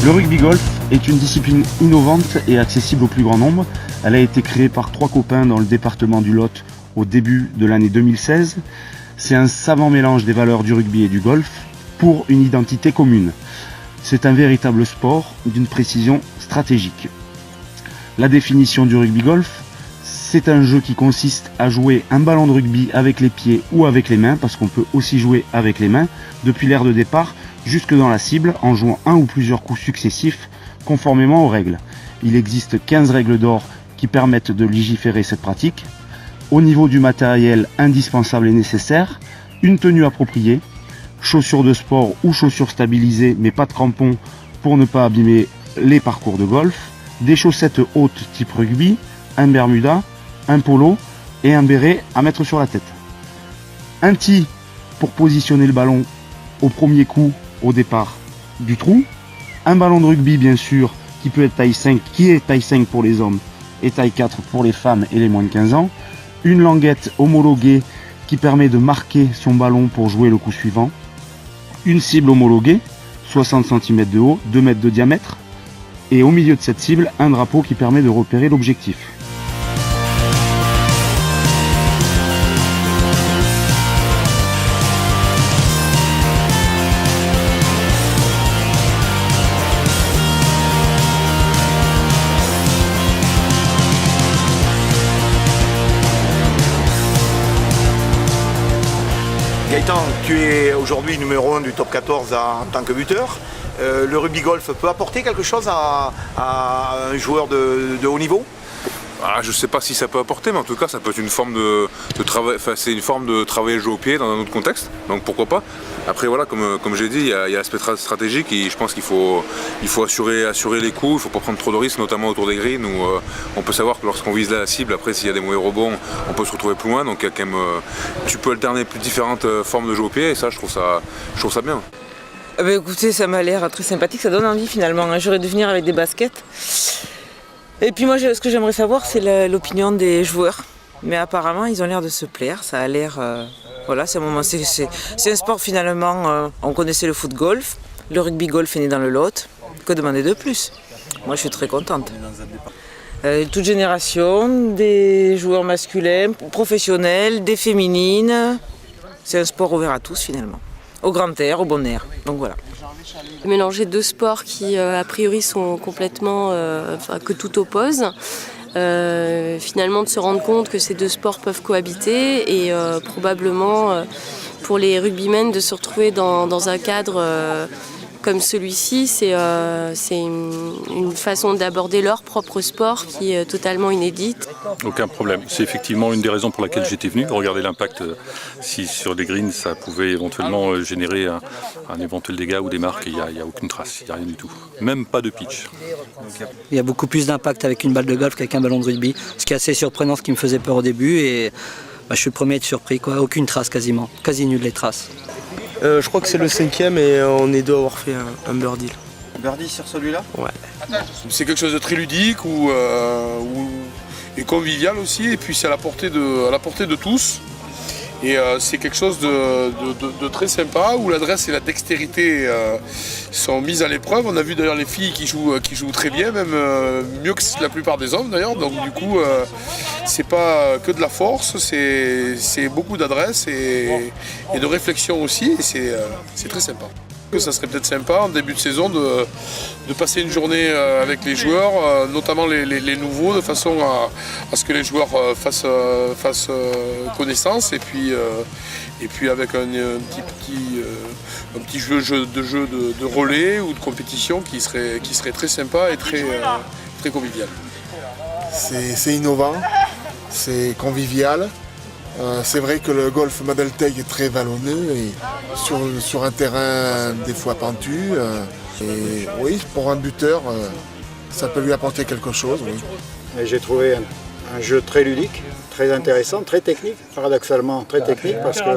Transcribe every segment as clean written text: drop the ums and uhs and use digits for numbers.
Le rugby golf est une discipline innovante et accessible au plus grand nombre. Elle a été créée par 3 copains dans le département du Lot au début de l'année 2016. C'est un savant mélange des valeurs du rugby et du golf pour une identité commune. C'est un véritable sport d'une précision stratégique. La définition du rugby golf, c'est un jeu qui consiste à jouer un ballon de rugby avec les pieds ou avec les mains, parce qu'on peut aussi jouer avec les mains, depuis l'aire de départ jusque dans la cible, en jouant un ou plusieurs coups successifs, conformément aux règles. Il existe 15 règles d'or qui permettent de légiférer cette pratique. Au niveau du matériel indispensable et nécessaire, une tenue appropriée, chaussures de sport ou chaussures stabilisées mais pas de crampons pour ne pas abîmer les parcours de golf, des chaussettes hautes type rugby, un bermuda, un polo et un béret à mettre sur la tête. Un tee pour positionner le ballon au premier coup au départ du trou, un ballon de rugby bien sûr qui peut être taille 5, qui est taille 5 pour les hommes et taille 4 pour les femmes et les moins de 15 ans, une languette homologuée qui permet de marquer son ballon pour jouer le coup suivant, une cible homologuée, 60 cm de haut, 2 mètres de diamètre, et au milieu de cette cible, un drapeau qui permet de repérer l'objectif. Gaëtan, tu es aujourd'hui numéro 1 du top 14 en tant que buteur. Le rugby golf peut apporter quelque chose à un joueur de haut niveau? Je ne sais pas si ça peut apporter, mais en tout cas ça peut être une forme de travail, c'est une forme de travailler le jeu au pied dans un autre contexte, donc pourquoi pas. Après voilà, comme j'ai dit, il y a l'aspect stratégique et je pense qu'il faut assurer les coups, il ne faut pas prendre trop de risques, notamment autour des greens où on peut savoir que lorsqu'on vise la cible, après s'il y a des mauvais rebonds, on peut se retrouver plus loin, donc quand même, tu peux alterner plus différentes formes de jeu au pied et ça je trouve ça bien. Écoutez, ça m'a l'air très sympathique, ça donne envie finalement. J'aurais dû venir avec des baskets. Et puis moi, ce que j'aimerais savoir, c'est l'opinion des joueurs. Mais apparemment, ils ont l'air de se plaire. Ça a l'air... voilà, c'est un sport finalement... on connaissait le foot-golf. Le rugby-golf est né dans le Lot. Que demander de plus? Moi, je suis très contente. Toute génération, des joueurs masculins, professionnels, des féminines. C'est un sport ouvert à tous finalement. Au grand air, au bon air. Donc voilà. Mélanger 2 sports qui a priori sont complètement que tout oppose. Finalement de se rendre compte que ces 2 sports peuvent cohabiter et probablement pour les rugbymen de se retrouver dans un cadre comme celui-ci, c'est une façon d'aborder leur propre sport qui est totalement inédite. Aucun problème. C'est effectivement une des raisons pour laquelle j'étais venu. Regarder l'impact, si sur des greens ça pouvait éventuellement générer un éventuel dégât ou des marques, il n'y a aucune trace, il n'y a rien du tout. Même pas de pitch. Il y a beaucoup plus d'impact avec une balle de golf qu'avec un ballon de rugby. Ce qui est assez surprenant, ce qui me faisait peur au début. Et je suis le premier à être surpris, quoi. Aucune trace quasiment. Quasi nulle les traces. Je crois que c'est le 5e et on est dû avoir fait un birdie. Birdie sur celui-là? Ouais. C'est quelque chose de très ludique et convivial aussi, et puis c'est à la portée de tous. Et c'est quelque chose de très sympa où l'adresse et la dextérité sont mises à l'épreuve. On a vu d'ailleurs les filles qui jouent très bien, même mieux que la plupart des hommes d'ailleurs. Donc du coup, c'est pas que de la force, c'est beaucoup d'adresse et de réflexion aussi. Et c'est très sympa. Ça serait peut-être sympa en début de saison de passer une journée avec les joueurs, notamment les nouveaux, de façon à ce que les joueurs fassent connaissance et puis avec un petit jeu de relais ou de compétition qui serait très sympa et très convivial. C'est innovant, c'est convivial. C'est vrai que le golf Madelteil est très vallonneux et sur un terrain des fois pentu. Et oui, pour un buteur, ça peut lui apporter quelque chose. Oui. J'ai trouvé un jeu très ludique, très intéressant, très technique, paradoxalement très technique, parce que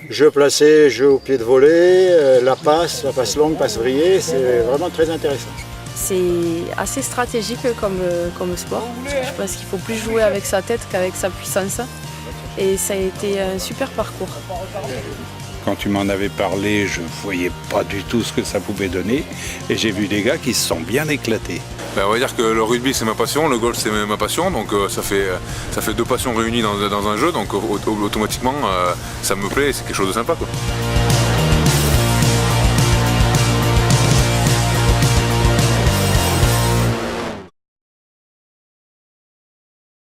jeu placé, jeu au pied de volée, la passe longue, passe vrillée, c'est vraiment très intéressant. C'est assez stratégique comme sport. Je pense qu'il faut plus jouer avec sa tête qu'avec sa puissance. et ça a été un super parcours. Quand tu m'en avais parlé, je ne voyais pas du tout ce que ça pouvait donner et j'ai vu des gars qui se sont bien éclatés. Ben, on va dire que le rugby c'est ma passion, le golf c'est ma passion, donc ça fait deux passions réunies dans un jeu, donc automatiquement ça me plaît et c'est quelque chose de sympa, quoi.